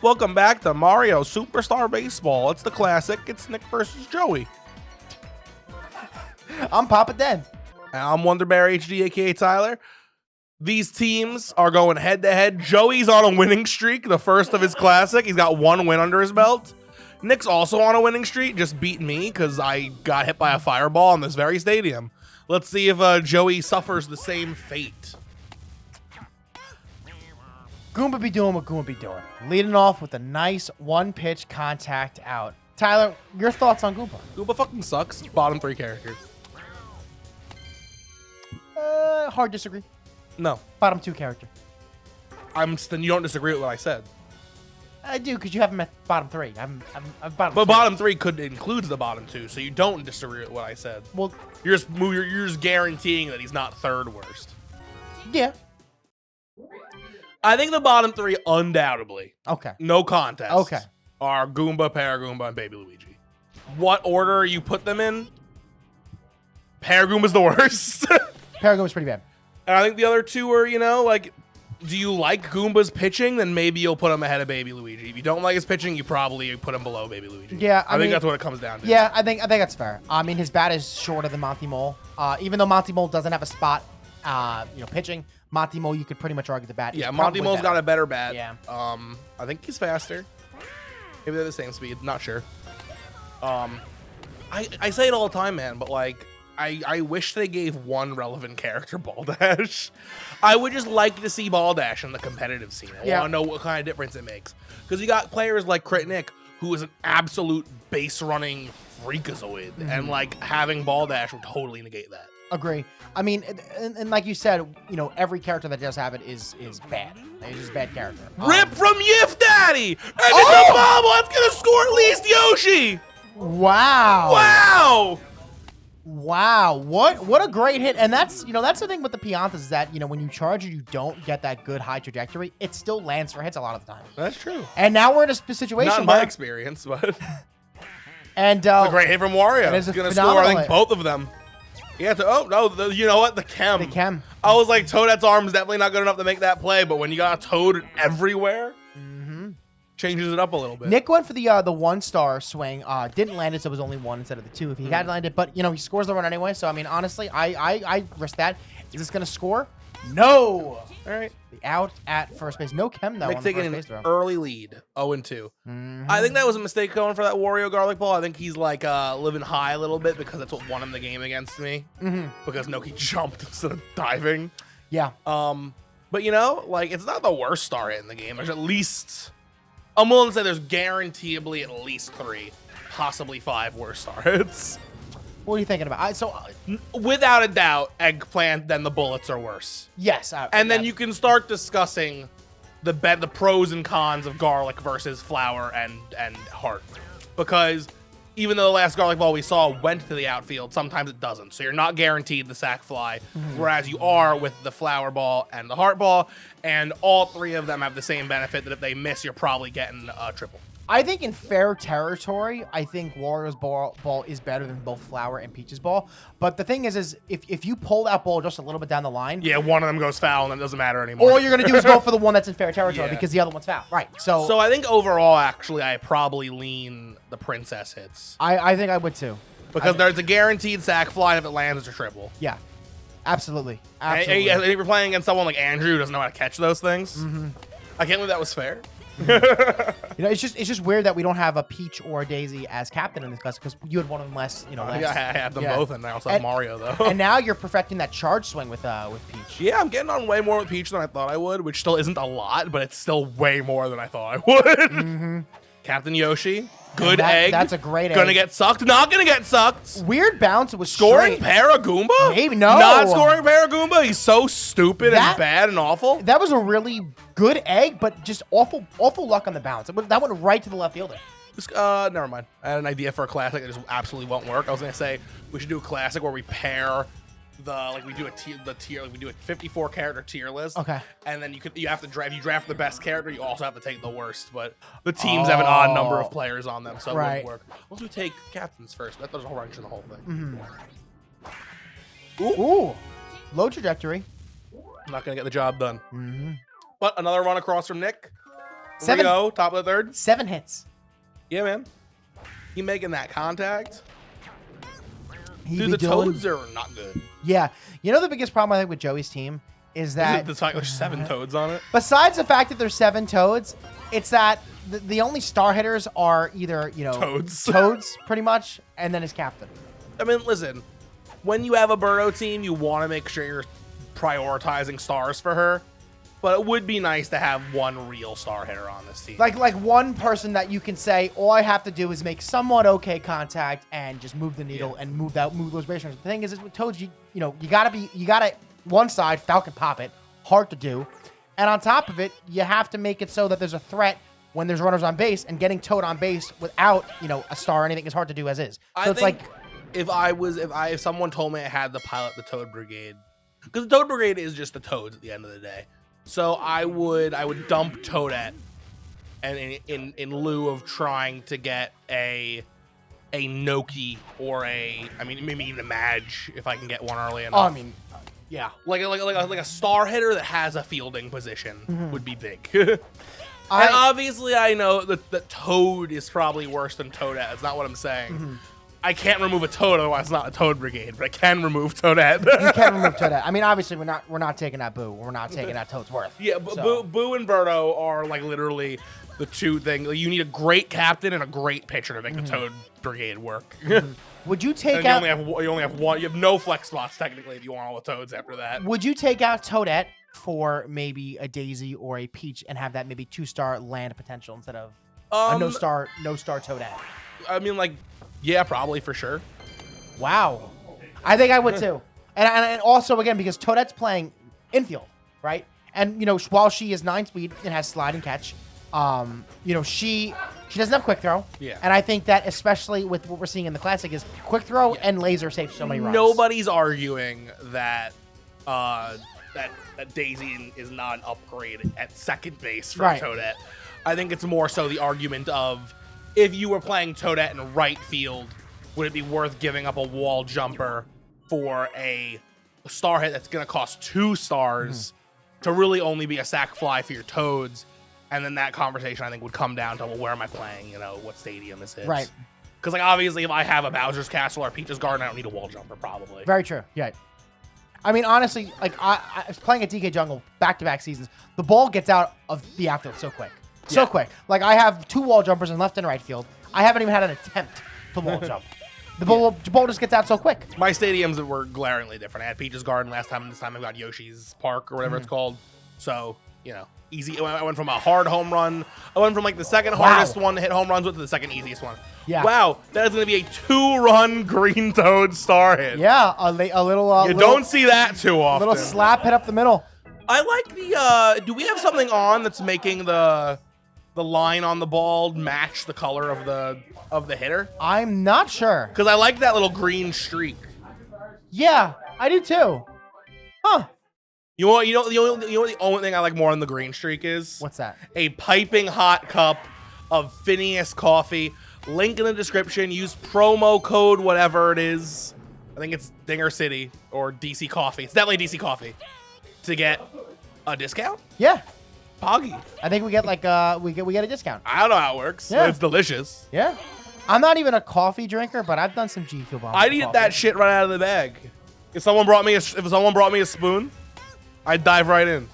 Welcome back to Mario Superstar Baseball. It's the classic. It's Nick versus Joey. I'm Papa Den. And I'm Wonderberry HD, aka Tyler. These teams are going head to head. Joey's on a winning streak, the first of his classic. He's got one win under his belt. Nick's also on a winning streak, just beat me because I got hit by a fireball in this very stadium. Let's see if Joey suffers the same fate. Goomba be doing what Goomba be doing. Leading off with a nice one-pitch contact out. Tyler, your thoughts on Goomba? Goomba fucking sucks. Bottom three characters. Hard disagree. No. Bottom two character. You don't disagree with what I said. I do, because you have him at bottom three. I'm bottom But two. bottom three could include the bottom two, so you don't disagree with what I said. Well, You're just guaranteeing that he's not third worst. yeah. I think the bottom three, undoubtedly, Okay. no contest, Okay. are Goomba, Paragoomba, and Baby Luigi. What order you put them in? Paragoomba's the worst. Paragon's pretty bad. And I think the other two are, like, do you like Goomba's pitching? Then maybe you'll put him ahead of Baby Luigi. If you don't like his pitching, you probably put him below Baby Luigi. Yeah, I think that's what it comes down to. Yeah, I think that's fair. I mean, his bat is shorter than Monty Mole. Even though Monty Mole doesn't have a spot, pitching, Monty Mole, you could pretty much argue the bat. Yeah, is Monty probably Mole's better. got a better bat. Yeah. I think he's faster. Maybe they're the same speed. Not sure. I say it all the time, man, but like, I wish they gave one relevant character Baldash. I would just like to see Baldash in the competitive scene. I want to know what kind of difference it makes. Because you got players like Crit Nick, who is an absolute base running freakazoid, and like having Baldash would totally negate that. Agree. I mean, and like you said, every character that does have it is bad. It's just a bad character. Rip from Yif Daddy! And it's a bobble! That's gonna score at least Yoshi! Wow. Wow! Wow. What a great hit. And that's the thing with the Piantas is that, when you charge it, you don't get that good high trajectory. It still lands for hits a lot of the time. That's true. And now we're in a situation Not in my experience, but and it's a great hit from Wario. He's going to score, I think, both of them. Yeah. You know what? The chem. The chem. I was like, Toadette's arm's definitely not good enough to make that play, but when you got a Toad everywhere, changes it up a little bit. Nick went for the 1-star swing. Didn't land it, so it was only one instead of the two if he had landed. But he scores the run anyway. So I mean, honestly, I risk that. Is this gonna score? No. All right. The out at first base. No chem though. Nick on the taking first an base throw. early lead, 0-2. I think that was a mistake going for that Wario garlic ball. I think he's like living high a little bit because that's what won him the game against me. Because Noki jumped instead of diving. Yeah. But like, it's not the worst star hit in the game. There's at least, I'm willing to say there's guaranteeably at least 3, possibly 5 worse star hits. What are you thinking about? Without a doubt, Eggplant, then the bullets are worse. Yes. And then you can start discussing the pros and cons of garlic versus flour and heart. Because even though the last garlic ball we saw went to the outfield, sometimes it doesn't. So you're not guaranteed the sack fly, whereas you are with the flower ball and the heart ball. And all 3 of them have the same benefit that if they miss, you're probably getting a triple. I think in fair territory, I think Wario's ball is better than both Flower and Peach's ball. But the thing is if you pull that ball just a little bit down the line, yeah, one of them goes foul and it doesn't matter anymore. all you're gonna do is go for the one that's in fair territory because the other one's foul. Right. So I think overall, actually, I probably lean the princess hits. I think I would too. Because there's a guaranteed sack fly, and if it lands, it's a triple. Yeah. Absolutely. And if you're playing against someone like Andrew who doesn't know how to catch those things, I can't believe that was fair. It's just weird that we don't have a Peach or a Daisy as captain in this class because you had one of them less. Last. Yeah, I have them both, and I also have Mario though. And now you're perfecting that charge swing with Peach. Yeah, I'm getting on way more with Peach than I thought I would, which still isn't a lot, but it's still way more than I thought I would. Captain Yoshi, good egg. That's a great egg. Gonna get sucked. Not gonna get sucked. Weird bounce. It was Scoring straight. Paragoomba? Maybe no. Not scoring Paragoomba. He's so stupid and bad and awful. That was a really good egg, but just awful luck on the bounce. That went right to the left fielder. Never mind. I had an idea for a classic that just absolutely won't work. I was gonna say we should do a classic where we pair we do a 54 character tier list. Okay. And then you have to draft. If you draft the best character, you also have to take the worst. But the teams have an odd number of players on them, so it wouldn't work. Let's take captains first. That does a whole wrench in the whole thing. Ooh. Low trajectory. I'm not gonna get the job done. But another run across from Nick. 3-0, top of the third. 7 hits. Yeah, man. He making that contact. Dude, The Toads are not good. Yeah. You know the biggest problem I think with Joey's team is that the fact there's 7 Toads on it. besides the fact that there's 7 Toads, it's that the only star hitters are either, Toads pretty much, and then his captain. I mean, listen, when you have a Burrow team, you want to make sure you're prioritizing stars for her. But it would be nice to have one real star hitter on this team. Like one person that you can say, all I have to do is make somewhat okay contact and just move the needle and move those base runners. The thing is with Toads, you gotta one side, Falcon pop it, hard to do. And on top of it, you have to make it so that there's a threat when there's runners on base, and getting Toad on base without, a star or anything is hard to do as is. So it's like, if someone told me I had to pilot the Toad Brigade, because the Toad Brigade is just the Toads at the end of the day. So I would dump Toadette, and in lieu of trying to get a Noki or maybe even a Madge if I can get one early enough. Yeah, like a star hitter that has a fielding position would be big. And obviously I know that Toad is probably worse than Toadette. That's not what I'm saying. I can't remove a Toad, otherwise it's not a Toad Brigade, but I can remove Toadette. You can remove Toadette. I mean, obviously we're not taking that Boo. We're not taking that Toad's worth. Yeah, Boo and Birdo are like literally the two things. Like, you need a great captain and a great pitcher to make the Toad Brigade work. Would you take out? You only have one. You have no flex spots technically if you want all the Toads after that. Would you take out Toadette for maybe a Daisy or a Peach and have that maybe 2-star land potential instead of a no star Toadette? I mean, like. Yeah, probably, for sure. Wow. I think I would too. And also, again, because Toadette's playing infield, right? And, while she is 9 speed and has slide and catch, she doesn't have quick throw. Yeah. And I think that, especially with what we're seeing in the Classic, is quick throw and laser save so many runs. Nobody's arguing that that Daisy is not an upgrade at second base from Toadette. I think it's more so the argument of, if you were playing Toadette in right field, would it be worth giving up a wall jumper for a star hit that's going to cost 2 stars to really only be a sack fly for your Toads? And then that conversation, I think, would come down to, well, where am I playing? What stadium is it? Right. Because, like, obviously, if I have a Bowser's Castle or Peach's Garden, I don't need a wall jumper, probably. Very true. Yeah. I mean, honestly, like, I was playing at DK Jungle back-to-back seasons. The ball gets out of the outfield so quick. So quick. Like, I have 2 wall jumpers in left and right field. I haven't even had an attempt to wall jump. The ball just gets out so quick. My stadiums were glaringly different. I had Peach's Garden last time, and this time I got Yoshi's Park or whatever it's called. So, easy. I went from a hard home run. I went from, like, the second hardest one to hit home runs with to the second easiest one. Yeah. Wow. That is going to be a 2-run Green Toad star hit. Yeah. A little... you don't see that too often. A little slap hit up the middle. I like the... do we have something on that's making the line on the ball match the color of the hitter? I'm not sure. Because I like that little green streak. Yeah, I do too. Huh. You know the only thing I like more than the green streak is? What's that? A piping hot cup of Phineas coffee. Link in the description. Use promo code whatever it is. I think it's Dinger City or DC Coffee. It's definitely DC Coffee. To get a discount? Yeah. Poggy. I think we get like we get a discount. I don't know how it works. Yeah. But it's delicious. Yeah. I'm not even a coffee drinker, but I've done some G Fuel bombs. I'd eat that shit right out of the bag. If someone brought me a spoon, I'd dive right in.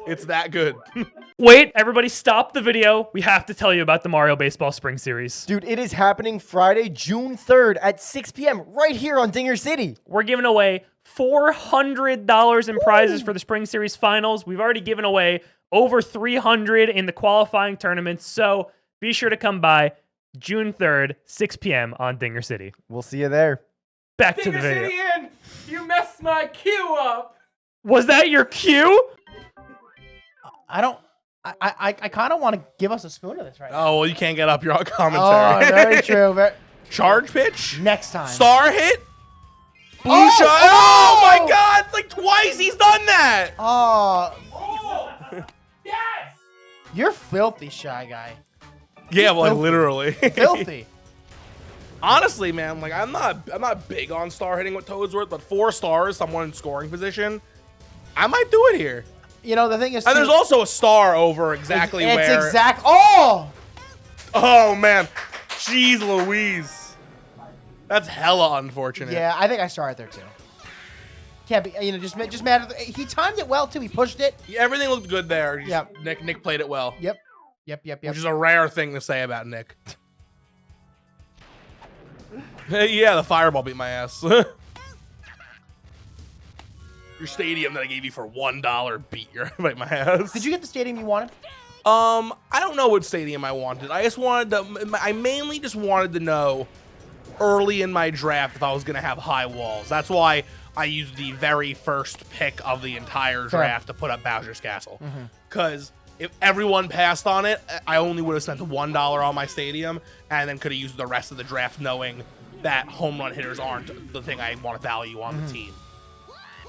It's that good. Wait, everybody stop the video. We have to tell you about the Mario Baseball Spring Series. Dude, it is happening Friday, June 3rd at 6 p.m. right here on Dinger City. We're giving away $400 in prizes for the Spring Series Finals. We've already given away over $300 in the qualifying tournaments, so be sure to come by June 3rd, 6 p.m. on Dinger City. We'll see you there. Back to the video. City in! You messed my cue up! Was that your cue? I kind of want to give us a spoon of this right now. Oh, well, you can't get up your commentary. Oh, very true. Charge pitch? Next time. Star hit? Blue Oh! shot? Oh! Oh my god! It's like twice he's done that! Oh, Yes! you're filthy, Shy Guy. Yeah, well, like, Filthy. literally. Filthy. Honestly, man, like I'm not big on star hitting with Toadsworth, but 4 stars, someone in scoring position, I might do it here. You know, the thing is, And there's also a star over exactly it's where. Oh man, jeez Louise, that's hella unfortunate. Yeah, I think I started there too. Can't be, you know, just mad. He timed it well too. He pushed it. Yeah, everything looked good there. Yep. Nick played it well. Yep. Which is a rare thing to say about Nick. Yeah, the fireball beat my ass. Your stadium that I gave you for $1 beat my ass. Did you get the stadium you wanted? I don't know what stadium I wanted. I mainly just wanted to know early in my draft if I was gonna have high walls. That's why I used the very first pick of the entire draft to put up Bowser's Castle. Because if everyone passed on it, I only would have spent $1 on my stadium, and then could have used the rest of the draft knowing that home run hitters aren't the thing I want to value on the team.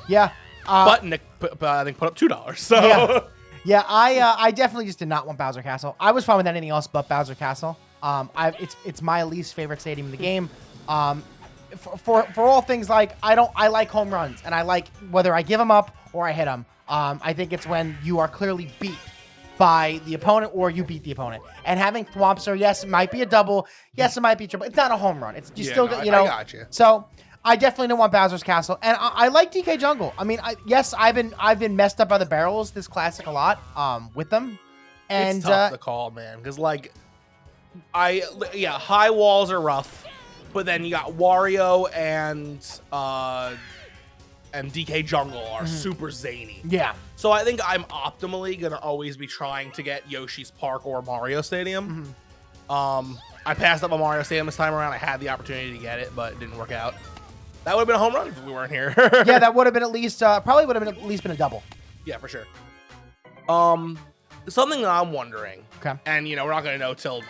Yeah. But Nick, I think, put up $2. So Yeah, I definitely just did not want Bowser Castle. I was fine with anything else but Bowser Castle. It's my least favorite stadium in the game. For all things like I like home runs, and I like whether I give them up or I hit them. I think it's when you are clearly beat by the opponent or you beat the opponent. And having Thwompster, yes, it might be a double. Yes, it might be a triple. It's not a home run. It's you still, you know. I got you. So I definitely don't want Bowser's Castle, and I like DK Jungle. I mean, yes, I've been messed up by the barrels this classic a lot with them, and it's tough to call, man, because like high walls are rough, but then you got Wario and DK Jungle are super zany. yeah. So I think I'm optimally gonna always be trying to get Yoshi's Park or Mario Stadium. I passed up on Mario Stadium this time around. I had the opportunity to get it, but it didn't work out. That would have been a home run if we weren't here. Yeah, that would have been at least probably would have been at least been a double. Yeah, for sure. Something that I'm wondering, Okay. and you know, we're not gonna know till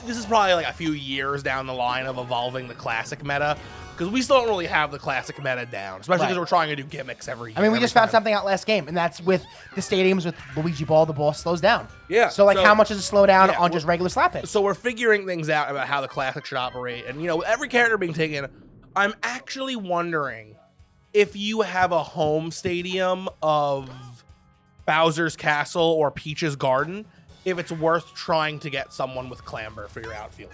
this is probably like a few years down the line of evolving the classic meta, because we still don't really have the classic meta down, especially because Right. we're trying to do gimmicks every year. I mean, we every just found time. something out last game, and that's with the stadiums with Luigi Ball. The ball slows down. Yeah, So like, so- how much does it slow down yeah, on just regular slap hits? So we're figuring things out about how the classic should operate, and you know, with every character being taken, I'm actually wondering if you have a home stadium of Bowser's Castle or Peach's Garden, if it's worth trying to get someone with Clamber for your outfield.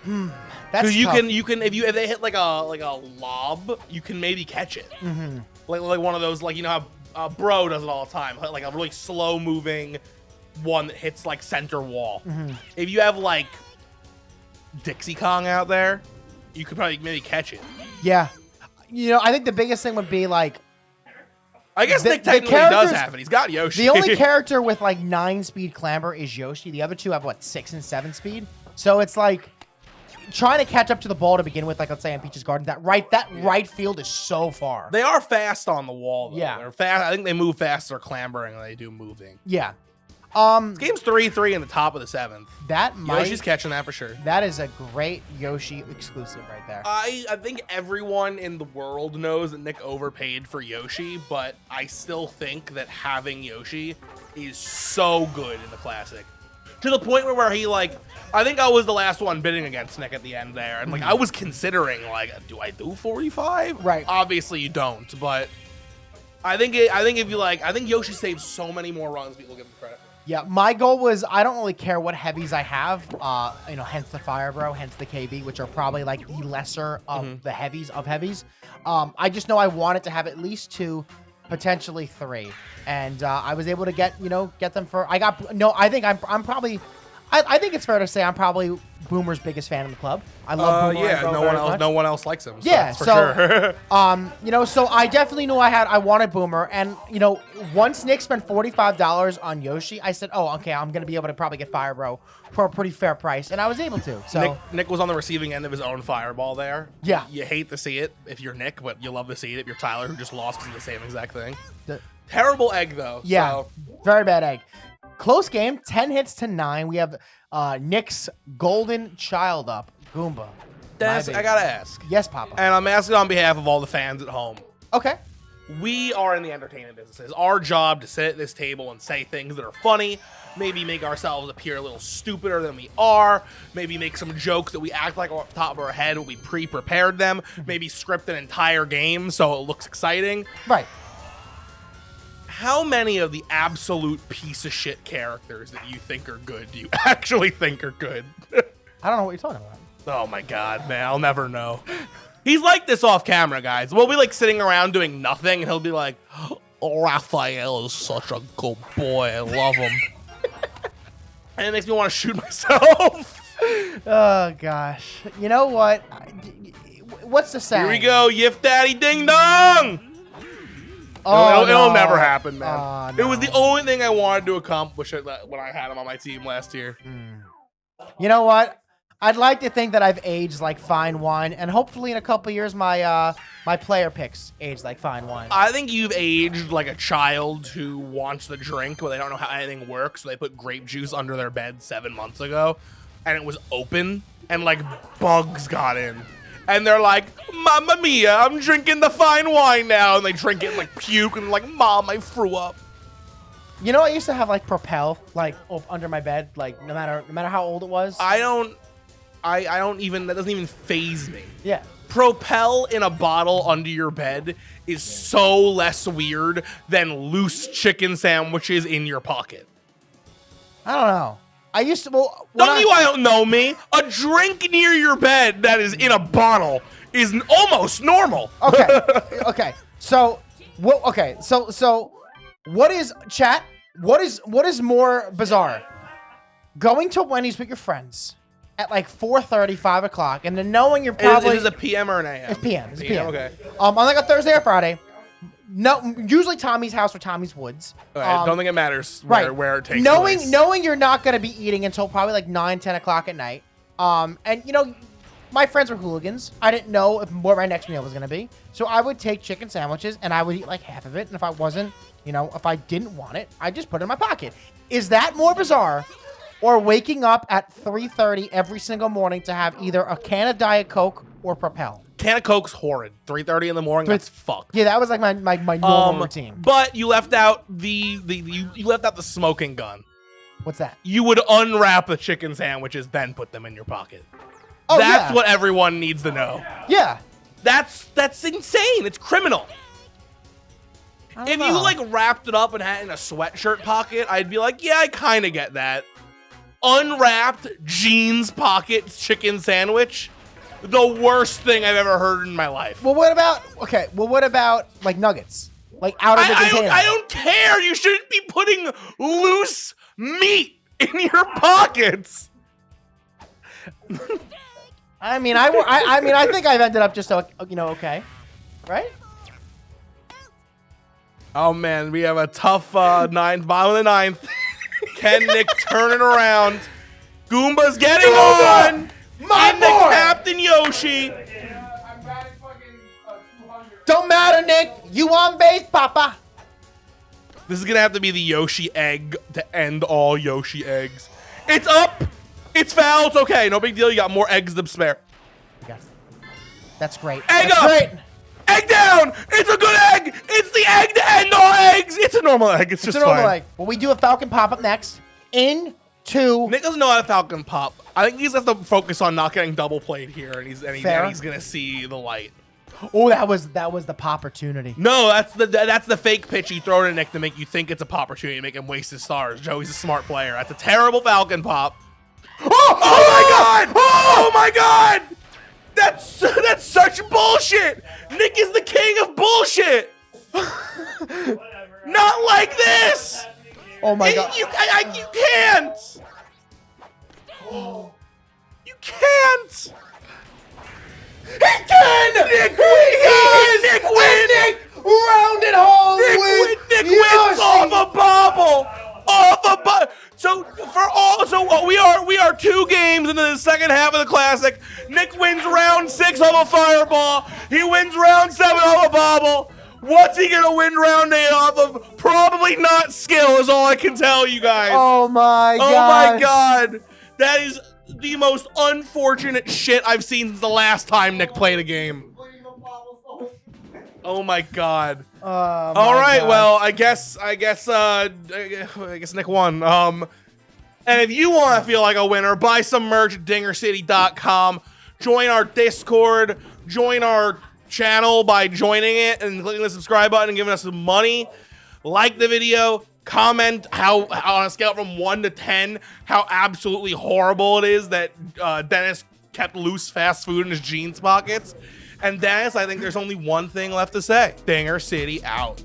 That's Because you tough. can if they hit like a lob, you can maybe catch it. Like one of those, like, you know how Bro does it all the time, like a really slow moving one that hits like center wall. If you have like Dixie Kong out there, you could probably maybe catch it. Yeah. You know, I think the biggest thing would be like I guess The- Nick the technically does characters- have it. He's got Yoshi. the only character with like 9 speed clamber is Yoshi. The other two have what, 6 and 7 speed. So it's like trying to catch up to the ball to begin with. Like let's say in Peach's Garden, that right field is so far. They are fast on the wall, though. Yeah. They're fast. I think they move faster clambering than they do moving. Yeah. Game's 3-3 in the top of the 7th. That might. Yoshi's catching that for sure. That is a great Yoshi exclusive right there. I think everyone in the world knows that Nick overpaid for Yoshi, but I still think that having Yoshi is so good in the classic. To the point where he, like, I think I was the last one bidding against Nick at the end there. And, like, I was considering, like, do I do 45? Right. Obviously you don't, but I think Yoshi saves so many more runs than people give him credit for. Yeah, my goal was I don't really care what heavies I have, you know, hence the Fire Bro, hence the KB, which are probably like the lesser of the heavies of heavies. I just know I wanted to have at least 2, potentially 3, and I was able to get them for. I think I'm probably. I think it's fair to say I'm probably Boomer's biggest fan in the club. I love Boomer. Yeah, no one else likes him. So Yeah, that's for so, sure. You know, so I definitely knew I wanted Boomer, and you know, once Nick spent $45 on Yoshi, I said, oh, okay, I'm gonna be able to probably get Fire Bro for a pretty fair price, and I was able to. So Nick was on the receiving end of his own fireball there. Yeah. You hate to see it if you're Nick, but you love to see it if you're Tyler, who just lost to the same exact thing. The- Terrible egg, though. yeah, So, very bad egg. Close game, 10 hits to 9. We have Nick's golden child up, Goomba. Dennis, My I baby. gotta ask. Yes, Papa. And I'm asking on behalf of all the fans at home. Okay. We are in the entertainment business. It's our job to sit at this table and say things that are funny, maybe make ourselves appear a little stupider than we are, maybe make some jokes that we act like off the top of our head when we pre-prepared them, maybe script an entire game so it looks exciting. Right. how many of the absolute piece of shit characters that you think are good do you actually think are good? I don't know what you're talking about. Oh my god, man, I'll never know. He's like this off camera, guys. We'll be like sitting around doing nothing, and he'll be like, "Oh, Raphael is such a good boy. I love him." And it makes me want to shoot myself. Oh gosh. You know what? What's the saying? Here we go, Yif Daddy Ding Dong. Oh, it'll no. never happen, man. Oh, It was no. the only thing I wanted to accomplish when I had him on my team last year. You know what? I'd like to think that I've aged like fine wine, and hopefully in a couple years my my player picks age like fine wine. I think you've aged like a child who wants the drink, but they don't know how anything works, so they put grape juice under their bed 7 months ago, and it was open, and like bugs got in. And they're like, "Mamma mia, I'm drinking the fine wine now," and they drink it and like puke, and like, "Mom, I threw up." You know, I used to have like Propel like under my bed, like no matter how old it was. I don't even, that doesn't even faze me. Yeah. Propel in a bottle under your bed is so less weird than loose chicken sandwiches in your pocket. I don't know. I used to. Well, when Don't you don't know me? A drink near your bed that is in a bottle is almost normal. Okay. Okay. So, what? Okay. So, what is chat? What is more bizarre? Going to Wendy's with your friends at like 4:30, 5 o'clock, and then knowing you're probably Is it a PM or an AM? it's PM. It's PM. Okay. On like a Thursday or Friday. No, usually Tommy's house or Tommy's woods. Okay, don't think it matters Right. where it takes knowing place. knowing you're not going to be eating until probably like 9, 10 o'clock at night. And you know, my friends were hooligans. I didn't know what my next meal was going to be. So I would take chicken sandwiches and I would eat like half of it. And if I wasn't, you know, if I didn't want it, I just put it in my pocket. Is that more bizarre, or waking up at 3:30 every single morning to have either a can of Diet Coke or Propel? Can of Coke's horrid. 3:30 in the morning. That's fucked. Yeah, that was like my normal routine. But you left out you left out the smoking gun. What's that? You would unwrap the chicken sandwiches, then put them in your pocket. Oh, That's yeah. what everyone needs to know. Yeah. That's insane. It's criminal. I don't If know. you like wrapped it up and had it in a sweatshirt pocket, I'd be like, yeah, I kind of get that. Unwrapped jeans pocket chicken sandwich, the worst thing I've ever heard in my life. Well, what about like nuggets? Like out of the container. I don't care. You shouldn't be putting loose meat in your pockets. I mean, I think I've ended up just okay, right? Oh man, we have a tough bottom of the ninth. Ken Nick turning around. Goomba's getting on. My and the boy! Captain Yoshi. I'm batting fucking 200. Don't matter, Nick. You on base, Papa. This is gonna have to be the Yoshi egg to end all Yoshi eggs. It's up. It's foul. It's okay. No big deal. You got more eggs to spare. Yes. That's great. Egg That's up. great. Egg down. It's a good egg. It's the egg to end all eggs. It's a normal egg. It's It's just a normal fine. egg. Well, we do a Falcon pop up next. Into Nick doesn't know how to Falcon pop. I think he's has to focus on not getting double played here, and he's gonna see the light. oh, that was the pop opportunity. No, that's the fake pitch you throw to Nick to make you think it's a pop opportunity, to make him waste his stars. Joey's a smart player. That's a terrible Falcon pop. Oh my god! Oh my god! That's such bullshit. Nick is the king of bullshit. Not like this. Oh my god. You can't. You can't. He can. Nick wins. Nick wins. Nick rounded home with Nick wins Yoshi. off a bobble. So we are 2 games into the second half of the classic. Nick wins round 6 off a fireball. He wins round 7 off a bobble. What's he gonna win round 8 off of? Probably not skill, is all I can tell you guys. Oh my god. Oh my god. That is the most unfortunate shit I've seen since the last time Nick played a game. Oh my god. All right, well, I guess Nick won. And if you want to feel like a winner, buy some merch at dingercity.com. Join our Discord. Join our channel by joining it and clicking the subscribe button and giving us some money. like the video, comment how on a scale from 1 to 10, how absolutely horrible it is that Dennis kept loose fast food in his jeans pockets. And Dennis, I think there's only one thing left to say. Dinger City out.